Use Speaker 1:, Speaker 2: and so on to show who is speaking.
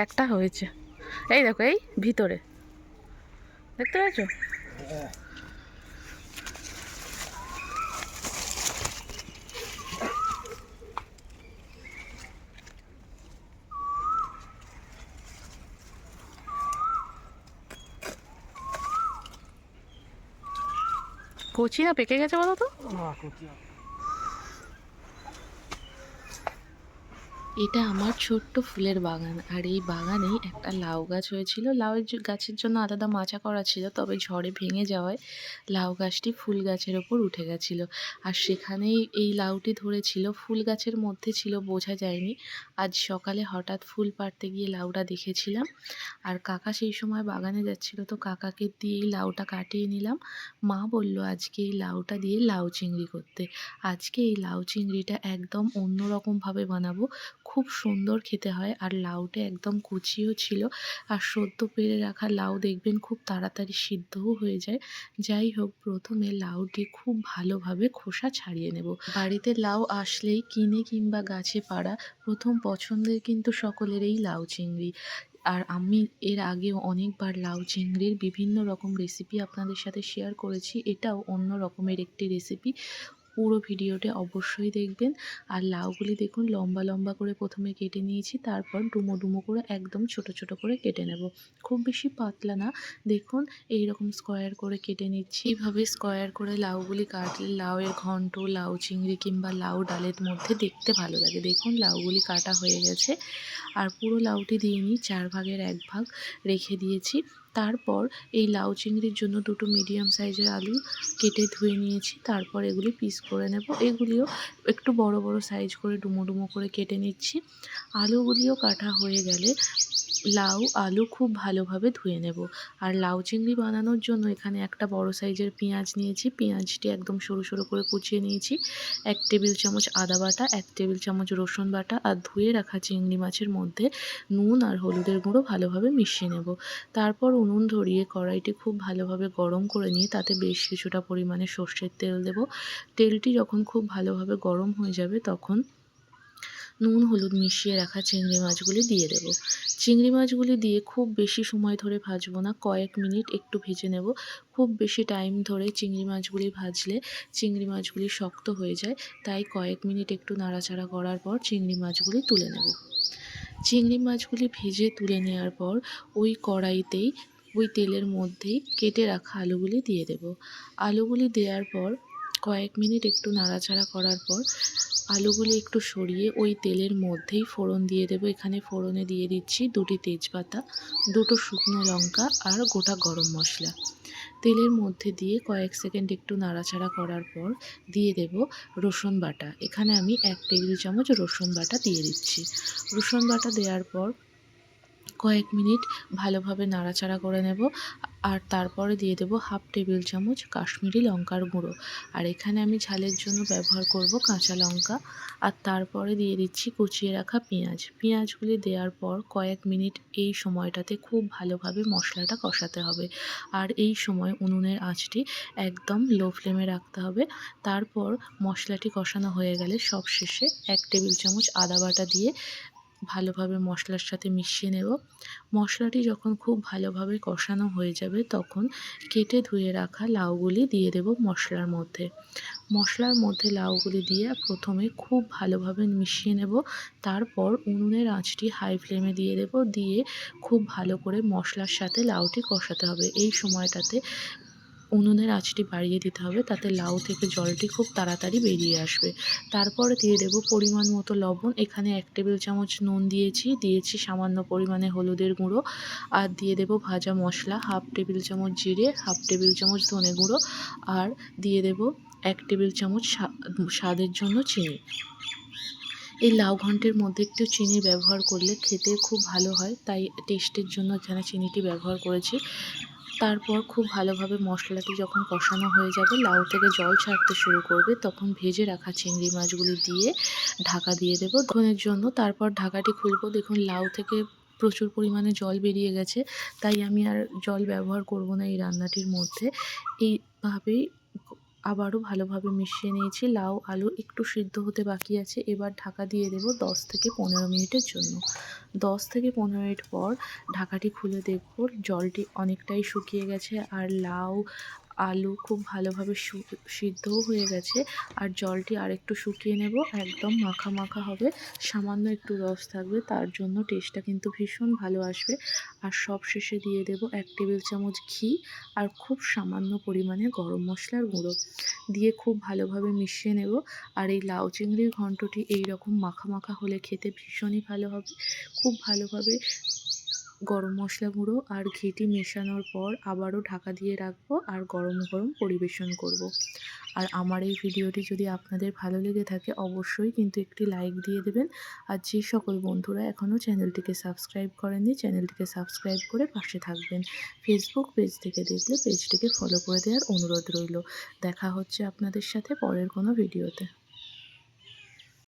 Speaker 1: একটা হয়েছে, এই দেখো এই ভিতরে দেখতে পাচ্ছ। কচি না পেকে গেছে বলো তো? এটা আমার ছোট্ট ফুলের বাগান, আর এই বাগানেই একটা লাউ গাছ হয়েছিল। লাউয়ের গাছের জন্য আলাদা মাচা করা ছিল, তবে ঝড়ে ভেঙে যাওয়ায় লাউ গাছটি ফুল গাছের ওপর উঠে গেছিল। আর সেখানেই এই লাউটি ধরেছিল, ফুল গাছের মধ্যে ছিল বোঝা যায়নি। আজ সকালে হঠাৎ ফুল পাড়তে গিয়ে লাউটা দেখেছিলাম, আর কাকা সেই সময় বাগানে যাচ্ছিল, তো কাকাকে দিয়ে এই লাউটা কাটিয়ে নিলাম। মা বলল আজকে এই লাউটা দিয়ে লাউ চিংড়ি করতে। আজকে এই লাউ চিংড়িটা একদম অন্যরকমভাবে বানাবো, খুব সুন্দর খেতে হয়। আর লাউটা একদম কুচিও ছিল, আর সদ্য পেড়ে রাখা লাউ দেখবেন খুব তাড়াতাড়ি সিদ্ধও হয়ে যায়। যাই হোক, প্রথমে লাউটি খুব ভালোভাবে খোসা ছাড়িয়ে নেব। বাড়িতে লাউ আসলেই কিনে কিংবা গাছে পাড়া প্রথম পছন্দের কিন্তু সকলেরই লাউ চিংড়ি। আর আমি এর আগেও অনেকবার লাউ চিংড়ির বিভিন্ন রকম রেসিপি আপনাদের সাথে শেয়ার করেছি, এটাও অন্য রকমের একটি রেসিপি। পুরো ভিডিওটা অবশ্যই দেখবেন। আর লাউগুলি দেখুন লম্বা লম্বা করে প্রথমে কেটে নিয়েছি, তারপর ডুমো ডুমো করে একদম ছোট ছোট করে কেটে নেব। খুব বেশি পাতলা না, দেখুন এইরকম স্কোয়ার করে কেটে নিচ্ছি। এইভাবে স্কোয়ার করে লাউগুলি কাটলে লাউয়ের ঘন্ট, লাউ চিংড়ি কিংবা লাউ ডালের মধ্যে দেখতে ভালো লাগে। দেখুন লাউগুলি কাটা হয়ে গেছে, আর পুরো লাউটি দিয়ে নিই, 4 ভাগের 1 ভাগ রেখে দিয়েছি। তারপর এই লাউ চিংড়ির জন্য দুটো মিডিয়াম সাইজের আলু কেটে ধুয়ে নিয়েছি, তারপর এগুলি পিস করে নেব। এগুলিও একটু বড় বড় সাইজ করে ডুমো ডুমো করে কেটে নিচ্ছি। আলুগুলিও কাটা হয়ে গেলে লাউ আলু খুব ভালোভাবে ধুয়ে নেব। আর লাউ চিংড়ি বানানোর জন্য এখানে একটা বড় সাইজের পেঁয়াজ নিয়েছি, পেঁয়াজটি একদম সরু সরু করে কুচিয়ে নিয়েছি। 1 টেবিল চামচ আদা বাটা, 1 টেবিল চামচ রসুন বাটা, আর ধুয়ে রাখা চিংড়ি মাছের মধ্যে নুন আর হলুদের গুঁড়ো ভালোভাবে মিশিয়ে নেব। তারপর উনুন ধরিয়ে কড়াইটি খুব ভালোভাবে গরম করে নিয়ে তাতে বেশ কিছুটা পরিমাণে সর্ষের তেল দেব। তেলটি যখন খুব ভালোভাবে গরম হয়ে যাবে তখন নুন হলুদ মিশিয়ে রাখা চিংড়ি মাছগুলি দিয়ে দেব। চিংড়ি মাছগুলি দিয়ে খুব বেশি সময় ধরে ভাজবো না, কয়েক মিনিট একটু ভেজে নেব। খুব বেশি টাইম ধরে চিংড়ি মাছগুলি ভাজলে চিংড়ি মাছগুলি শক্ত হয়ে যায়, তাই কয়েক মিনিট একটু নাড়াচাড়া করার পর চিংড়ি মাছগুলি তুলে নেব। চিংড়ি মাছগুলি ভেজে তুলে নেওয়ার পর ওই কড়াইতেই ওই তেলের মধ্যেই কেটে রাখা আলুগুলি দিয়ে দেব। আলুগুলি দেওয়ার পর কয়েক মিনিট একটু নাড়াচাড়া করার পর আলুগুলি একটু সরিয়ে ওই তেলের মধ্যেই ফোড়ন দিয়ে দেব। এখানে ফোড়নে দিয়ে দিচ্ছি 2টি তেজপাতা, 2টো শুকনো লঙ্কা আর গোটা গরম মশলা। তেলের মধ্যে দিয়ে কয়েক সেকেন্ড একটু নাড়াচাড়া করার পর দিয়ে দেব রসুন বাটা। এখানে আমি 1 টেবিল চামচ রসুন বাটা দিয়ে দিচ্ছি। রসুন বাটা দেওয়ার পর কয়েক মিনিট ভালোভাবে নাড়াচাড়া করে নেব, আর তারপরে দিয়ে দেব 1/2 টেবিল চামচ কাশ্মীরি লঙ্কার গুঁড়ো। আর এখানে আমি ঝালের জন্য ব্যবহার করব কাঁচা লঙ্কা। আর তারপরে দিয়ে দিচ্ছি কুচিয়ে রাখা পেঁয়াজ। পেঁয়াজগুলি দেওয়ার পর কয়েক মিনিট এই সময়টাতে খুব ভালোভাবে মশলাটা কষাতে হবে, আর এই সময় উনুনের আঁচটি একদম লো ফ্লেমে রাখতে হবে। তারপর মশলাটি কষানো হয়ে গেলে সবশেষে 1 টেবিল চামচ আদা বাটা দিয়ে ভালোভাবে মশলার সাথে মিশিয়ে নেব। মশলাটি যখন খুব ভালোভাবে কষানো হয়ে যাবে তখন কেটে ধুয়ে রাখা লাউগুলি দিয়ে দেব মশলার মধ্যে। মশলার মধ্যে লাউগুলি দিয়ে প্রথমে খুব ভালোভাবে মিশিয়ে নেব। তারপর উনুনের আঁচটি হাই ফ্লেমে দিয়ে দেব, দিয়ে খুব ভালো করে মশলার সাথে লাউটি কষাতে হবে। এই সময়টাতে উনুনের আঁচটি বাড়িয়ে দিতে হবে, তাতে লাউ থেকে জলটি খুব তাড়াতাড়ি বেরিয়ে আসবে। তারপরে দিয়ে দেব পরিমাণ মতো লবণ। এখানে 1 টেবিল চামচ নুন দিয়েছি সামান্য পরিমাণে হলুদের গুঁড়ো, আর দিয়ে দেব ভাজা মশলা 1/2 টেবিল চামচ জিরে, 1/2 টেবিল চামচ ধনে গুঁড়ো, আর দিয়ে দেব 1 টেবিল চামচ স্বাদের জন্য চিনি। এই লাউ ঘন্টের মধ্যে একটু চিনি ব্যবহার করলে খেতে খুব ভালো হয়, তাই টেস্টের জন্য এখানে চিনিটি ব্যবহার করেছি। তারপর খুব ভালোভাবে মশলাটি যখন কষানো হয়ে যাবে, লাউ থেকে জল ছাড়তে শুরু করবে, তখন ভেজে রাখা চিংড়ি মাছগুলি দিয়ে ঢাকা দিয়ে দেবো ক্ষণের জন্য। তারপর ঢাকাটি খুলবো, দেখুন লাউ থেকে প্রচুর পরিমাণে জল বেরিয়ে গেছে, তাই আমি আর জল ব্যবহার করব না এই রান্নাটির মধ্যে। এইভাবেই আবারও ভালোভাবে মিশিয়ে নিয়েছি। লাউ, আলু একটু সিদ্ধ হতে বাকি আছে। এবার ঢাকা দিয়ে দেব ১০ থেকে ১৫ মিনিটের জন্য। ১০ থেকে ১৫ মিনিট পর ঢাকাটি খুলে দেখব জলটি অনেকটাই শুকিয়ে গেছে আর লাউ, আলু খুব ভালোভাবে সিদ্ধও হয়ে গেছে। আর জলটি আরেকটু শুকিয়ে নেব। একদম মাখা, মাখা হবে। সামান্য একটু রস থাকবে। তার জন্য টেস্টটা কিন্তু ভীষণ ভালো আসবে। আর সবশেষে দিয়ে দেব ১ টেবিল চামচ ঘি আর খুব সামান্য পরিমাণে গরম মসলার গুঁড়ো। দিয়ে খুব ভালোভাবে মিশিয়ে নেব। আর এই লাউ চিংড়ির ঘন্টটি এইরকম মাখা, মাখা হলে খেতে ভীষণই ভালো হবে। খুব ভালোভাবে গরম মসলা গুঁড়ো আর ঘিটি মেশানোর পর আবারও ঢাকা দিয়ে রাখবো আর গরম, গরম পরিবেশন করব। আর আমার এই ভিডিওটি যদি আপনাদের ভালো লেগে থাকে অবশ্যই কিন্তু একটি লাইক দিয়ে দেবেন। আর যে সকল বন্ধুরা এখনও চ্যানেলটিকে সাবস্ক্রাইব করেননি চ্যানেলটিকে সাবস্ক্রাইব করে পাশে থাকবেন। ফেসবুক পেজ থেকে দেখলে পেজটিকে ফলো করে দেওয়ার অনুরোধ রইল। দেখা হচ্ছে আপনাদের সাথে পরের কোনো ভিডিওতে।